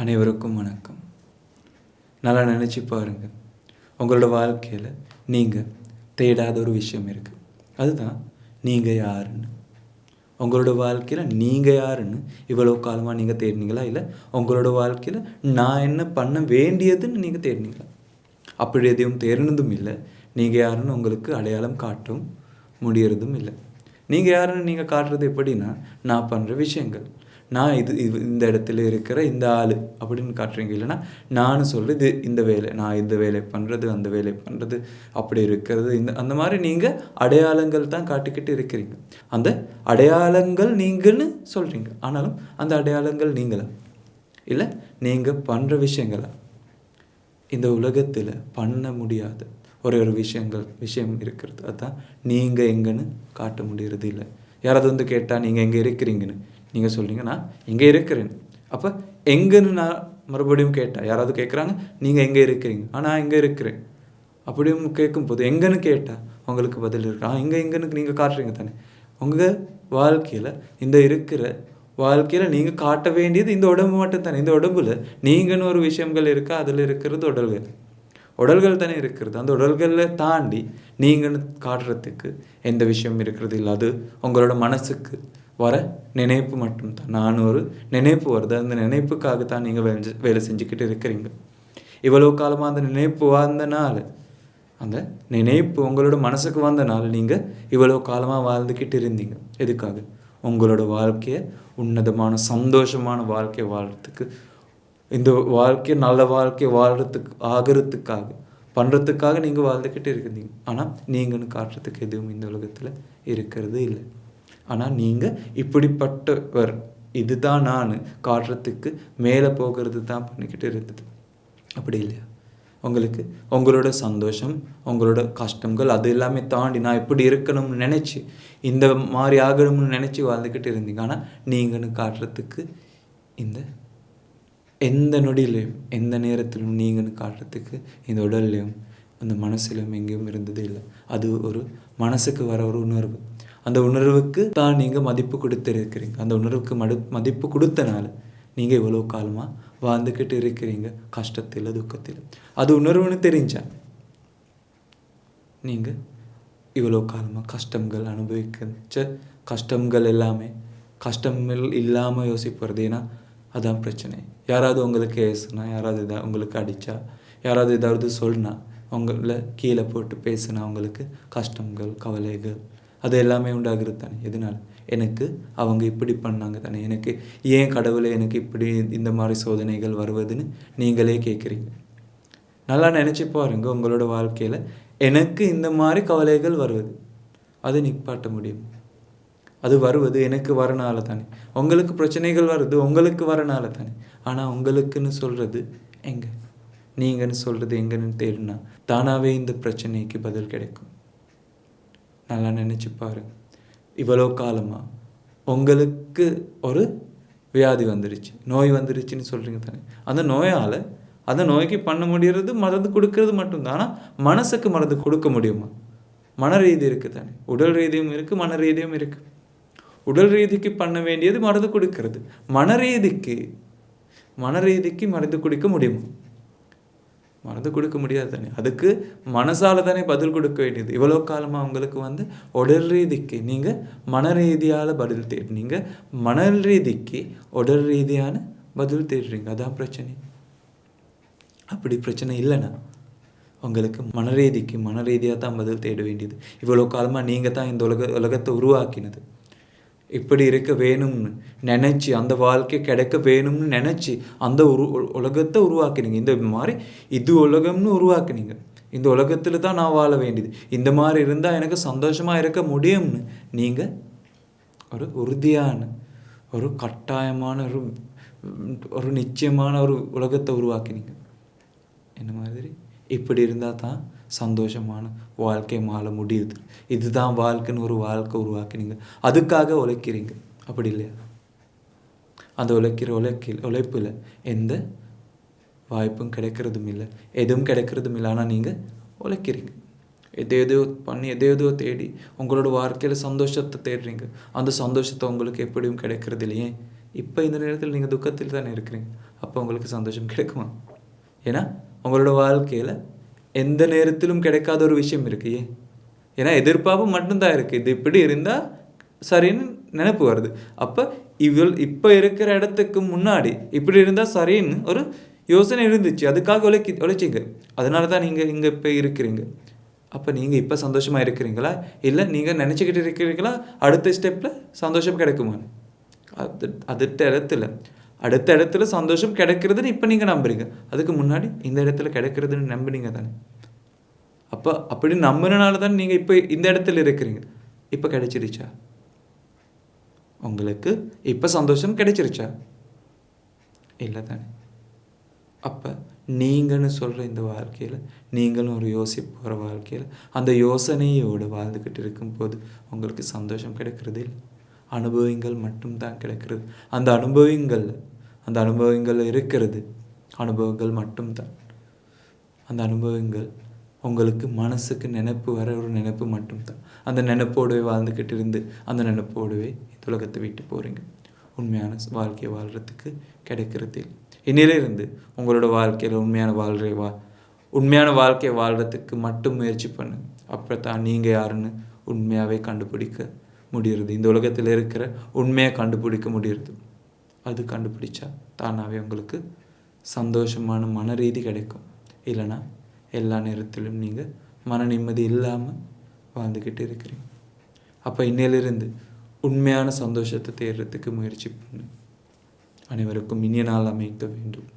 அனைவருக்கும் வணக்கம். நல்லா நினச்சி பாருங்கள், உங்களோட வாழ்க்கையில் நீங்கள் தேடாத ஒரு விஷயம் இருக்குது. அதுதான் நீங்கள் யாருன்னு. உங்களோட வாழ்க்கையில் நீங்கள் யாருன்னு இவ்வளோ காலமாக நீங்கள் தேடினீங்களா? இல்லை உங்களோட வாழ்க்கையில் நான் என்ன பண்ண வேண்டியதுன்னு நீங்கள் தேடினீங்களா? அப்படி எதையும் தேடினதும் இல்லை. நீங்கள் யாருன்னு உங்களுக்கு அடையாளம் காட்டும் முடியறதும் இல்லை. நீங்கள் யாருன்னு நீங்கள் காட்டுறது எப்படின்னா, நான் பண்ணுற விஷயங்கள், நான் இந்த இடத்துல இருக்கிற இந்த ஆள் அப்படின்னு காட்டுறீங்க. இல்லைன்னா நான் சொல்கிறது இந்த வேலை, நான் இந்த வேலை பண்ணுறது, அந்த வேலை பண்ணுறது, அப்படி இருக்கிறது, அந்த மாதிரி நீங்கள் அடையாளங்கள் தான் காட்டிக்கிட்டு இருக்கிறீங்க. அந்த அடையாளங்கள் நீங்கள்னு சொல்கிறீங்க. ஆனாலும் அந்த அடையாளங்கள் நீங்களா? இல்லை நீங்கள் பண்ணுற விஷயங்களா? இந்த உலகத்தில் பண்ண முடியாத ஒரு விஷயம் இருக்கிறது. அதுதான் நீங்கள் எங்கன்னு காட்ட முடியறது இல்லை. யாராவது வந்து கேட்டால் நீங்கள் எங்கே இருக்கிறீங்கன்னு நீங்கள் சொல்கிறீங்க, நான் எங்கே இருக்கிறேன். அப்போ எங்கன்னு நான் மறுபடியும் கேட்டால், யாராவது கேட்குறாங்க நீங்கள் எங்கே இருக்கிறீங்க, நான் எங்கே இருக்கிறேன் அப்படியும் கேட்கும்போது எங்கன்னு கேட்டால் உங்களுக்கு பதில் இருக்கு. எங்கன்னு நீங்கள் காட்டுறீங்க தானே. உங்கள் வாழ்க்கையில் இந்த இருக்கிற வாழ்க்கையில் நீங்கள் காட்ட வேண்டியது இந்த உடம்பு மட்டும் தானே. இந்த உடம்புல நீங்கன்னு ஒரு விஷயங்கள் இருக்கா, அதில் இருக்கிறது உடல்கள் தானே இருக்கிறது. அந்த உடல்களில் தாண்டி நீங்கன்னு காட்டுறதுக்கு எந்த விஷயம் இருக்கிறது இல்லை. அது உங்களோட மனசுக்கு வர நினைப்பு மட்டும்தான். நான் ஒரு நினைப்பு வருது, அந்த நினைப்புக்காக தான் நீங்கள் வேலை செஞ்சுக்கிட்டு இருக்கிறீங்க. இவ்வளோ காலமாக அந்த நினைப்பு வந்தனால, அந்த நினைப்பு உங்களோட மனசுக்கு வந்தனால நீங்கள் இவ்வளோ காலமாக வாழ்ந்துக்கிட்டு இருந்தீங்க. எதுக்காக? உங்களோட வாழ்க்கையை உன்னதமான சந்தோஷமான வாழ்க்கையை வாழ்கிறதுக்கு, இந்த வாழ்க்கையை நல்ல வாழ்க்கையை ஆகிறதுக்காக பண்ணுறதுக்காக நீங்கள் வாழ்ந்துக்கிட்டு இருக்கிறீங்க. ஆனால் நீங்கன்னு காட்டுறதுக்கு எதுவும் இந்த உலகத்தில் இருக்கிறது இல்லை. ஆனால் நீங்கள் இப்படிப்பட்டவர், இதுதான் நான் காட்டுறதுக்கு மேலே போகிறது தான் பண்ணிக்கிட்டு இருந்தது. அப்படி இல்லையா? உங்களுக்கு உங்களோட சந்தோஷம், உங்களோட கஷ்டங்கள், அது எல்லாமே தாண்டி நான் எப்படி இருக்கணும்னு நினச்சி, இந்த மாதிரி ஆகணும்னு நினச்சி வாழ்ந்துக்கிட்டு இருந்தீங்க. ஆனால் நீங்கன்னு காட்டுறதுக்கு இந்த எந்த நொடியிலையும் எந்த நேரத்திலும் நீங்கன்னு காட்டுறதுக்கு இந்த உடல்லையும் அந்த மனசுலையும் எங்கேயும் இருந்தது இல்லை. அது ஒரு மனசுக்கு வர ஒரு உணர்வு. அந்த உணர்வுக்கு தான் நீங்கள் மதிப்பு கொடுத்துருக்கிறீங்க. அந்த உணர்வுக்கு மதிப்பு கொடுத்தனால நீங்கள் இவ்வளோ காலமாக வாழ்ந்துக்கிட்டு இருக்கிறீங்க, கஷ்டத்தில் துக்கத்தில். அது உணர்வுன்னு தெரிஞ்சா நீங்கள் இவ்வளோ காலமாக கஷ்டங்கள் அனுபவிக்க கஷ்டங்கள் எல்லாமே கஷ்டங்கள் இல்லாமல் யோசிப்பது. ஏன்னா அதான் பிரச்சனை. யாராவது உங்களுக்கு ஏசுனா, யாராவது உங்களுக்கு அடித்தா, யாராவது ஏதாவது சொன்னா, உங்களை கீழே போட்டு பேசுனா, உங்களுக்கு கஷ்டங்கள் கவலைகள் அது எல்லாமே உண்டாகிறது தானே. எதனால்? எனக்கு அவங்க இப்படி பண்ணாங்க தானே, எனக்கு ஏன் கடவுளை எனக்கு இப்படி இந்த மாதிரி சோதனைகள் வருவதுன்னு நீங்களே கேட்குறீங்க. நல்லா நினச்சி பாருங்க, உங்களோட வாழ்க்கையில் எனக்கு இந்த மாதிரி கவலைகள் வருவது, அது நிப்பாட்ட முடியும். அது வருவது எனக்கு வரனால தானே. உங்களுக்கு பிரச்சனைகள் வருது உங்களுக்கு வரனால தானே. ஆனால் உங்களுக்குன்னு சொல்கிறது எங்கே, நீங்கன்னு சொல்கிறது எங்கன்னு தேடினா தானாகவே இந்த பிரச்சனைக்கு பதில் கிடைக்கும். நல்லா நினச்சி பாருங்க. இவ்வளோ காலமாக உங்களுக்கு ஒரு வியாதி வந்துருச்சு, நோய் வந்துருச்சுன்னு சொல்கிறீங்க தானே. அந்த நோயால், அந்த நோய்க்கு பண்ண முடியறது மருந்து கொடுக்கறது மட்டும்தான். ஆனால் மனசுக்கு மருந்து கொடுக்க முடியுமா? மன ரீதி இருக்குது தானே. உடல் ரீதியும் இருக்குது, மன ரீதியும் இருக்குது. உடல் ரீதிக்கு பண்ண வேண்டியது மருந்து கொடுக்கிறது. மன ரீதிக்கு மருந்து கொடுக்க முடியுமா? மருந்து கொடுக்க முடியாது தானே. அதுக்கு மனசால தானே பதில் கொடுக்க வேண்டியது. இவ்வளோ காலமாக உங்களுக்கு உடல் ரீதிக்கு நீங்கள் மன ரீதியால் பதில் தேடுறீங்க, மன ரீதிக்கு உடல் ரீதியான பதில் தேடுறீங்க. அதான் பிரச்சனை. அப்படி பிரச்சனை இல்லைன்னா உங்களுக்கு மன ரீதியாக தான் பதில் தேட வேண்டியது. இவ்வளோ காலமாக நீங்கள் தான் இந்த உலகத்தை உருவாக்கினது. இப்படி இருக்க வேணும்னு நினச்சி, அந்த வாழ்க்கை கிடைக்க வேணும்னு நினச்சி அந்த உலகத்தை உருவாக்கினீங்க. இந்த மாதிரி இது உலகம்னு உருவாக்குனீங்க. இந்த உலகத்தில் தான் நான் வாழ வேண்டியது, இந்த மாதிரி இருந்தால் எனக்கு சந்தோஷமாக இருக்க முடியும்னு நீங்கள் ஒரு உறுதியான, ஒரு கட்டாயமான, ஒரு நிச்சயமான ஒரு உலகத்தை உருவாக்கினீங்க. என்ன மாதிரி? இப்படி இருந்தால் தான் சந்தோஷமான வாழ்க்கை வாழ முடியுது, இதுதான் வாழ்க்கைன்னு ஒரு வாழ்க்கை உருவாக்கினீங்க. அதுக்காக உழைக்கிறீங்க. அப்படி இல்லையா? அந்த உழைப்பில் எந்த வாய்ப்பும் கிடைக்கிறதும் இல்லை, எதுவும் கிடைக்கிறதும் இல்லை. ஆனால் நீங்கள் உழைக்கிறீங்க, எதையோ பண்ணி எதையோ தேடி உங்களோட வாழ்க்கையில் சந்தோஷத்தை தேடுறீங்க. அந்த சந்தோஷத்தை உங்களுக்கு எப்படியும் கிடைக்கிறது இல்லையே. இப்போ இந்த நேரத்தில் நீங்கள் துக்கத்தில் தானே இருக்கிறீங்க. அப்போ உங்களுக்கு சந்தோஷம் கிடைக்குமா? ஏன்னா உங்களோட வாழ்க்கையில் எந்த நேரத்திலும் கிடைக்காத ஒரு விஷயம் இருக்கு. ஏன்? ஏன்னா எதிர்பார்ப்பு மட்டும்தான் இருக்குது. இது இப்படி இருந்தால் சரின்னு நினைப்பு வருது. அப்போ இப்போ இருக்கிற இடத்துக்கு முன்னாடி இப்படி இருந்தால் சரின்னு ஒரு யோசனை இருந்துச்சு. அதுக்காக உழைச்சிங்க. அதனால தான் நீங்கள் இங்கே இப்போ இருக்கிறீங்க. அப்போ நீங்கள் இப்போ சந்தோஷமாக இருக்கிறீங்களா? இல்லை நீங்கள் நினச்சிக்கிட்டு இருக்கிறீங்களா அடுத்த ஸ்டெப்பில் சந்தோஷம் கிடைக்குமா? அடுத்த இடத்துல சந்தோஷம் கிடைக்கிறதுன்னு இப்போ நீங்கள் நம்புறீங்க. அதுக்கு முன்னாடி இந்த இடத்துல கிடைக்கிறதுன்னு நம்புனீங்க தானே. அப்போ அப்படி நம்பினால தான் நீங்கள் இப்போ இந்த இடத்துல இருக்கிறீங்க. இப்போ கிடைச்சிருச்சா? உங்களுக்கு இப்போ சந்தோஷம் கிடைச்சிருச்சா? இல்லை தானே. அப்போ நீங்கள்னு சொல்கிற இந்த வாழ்க்கையில் நீங்களும் ஒரு யோசிப்பு வாழ்க்கையில் அந்த யோசனையோடு வாழ்ந்துக்கிட்டு இருக்கும்போது உங்களுக்கு சந்தோஷம் கிடைக்கிறது இல்லை. அனுபவங்கள் மட்டும்தான் கிடைக்கிறது. அந்த அனுபவங்கள் இருக்கிறது அனுபவங்கள் மட்டும்தான். அந்த அனுபவங்கள் உங்களுக்கு மனசுக்கு நினைப்பு வர ஒரு நினைப்பு மட்டும்தான். அந்த நினைப்போடவே வாழ்ந்துக்கிட்டு இருந்து அந்த நினைப்போடவே இந்த உலகத்தை விட்டு போகிறீங்க. உண்மையான வாழ்க்கையை வாழ்கிறதுக்கு கிடைக்கிறது இல்லை. இன்னிலிருந்து உங்களோட வாழ்க்கையில் உண்மையான வாழ்க்கையை வாழ்கிறதுக்கு மட்டும் முயற்சி பண்ணுங்க. அப்போ தான் நீங்கள் யாருன்னு உண்மையாகவே கண்டுபிடிக்க முடிகிறது. இந்த உலகத்தில் இருக்கிற உண்மையை கண்டுபிடிக்க முடிகிறது. அது கண்டுபிடிச்சா தானாகவே உங்களுக்கு சந்தோஷமான மன ரீதி கிடைக்கும். இல்லைனா எல்லா நேரத்திலும் நீங்கள் மன நிம்மதி இல்லாமல் வாழ்ந்துக்கிட்டு இருக்கிறீங்க. அப்போ இன்னிலிருந்து உண்மையான சந்தோஷத்தை தேடுறதுக்கு முயற்சி பண்ணு. அனைவருக்கும் இனிய நாள் அமைக்க வேண்டும்.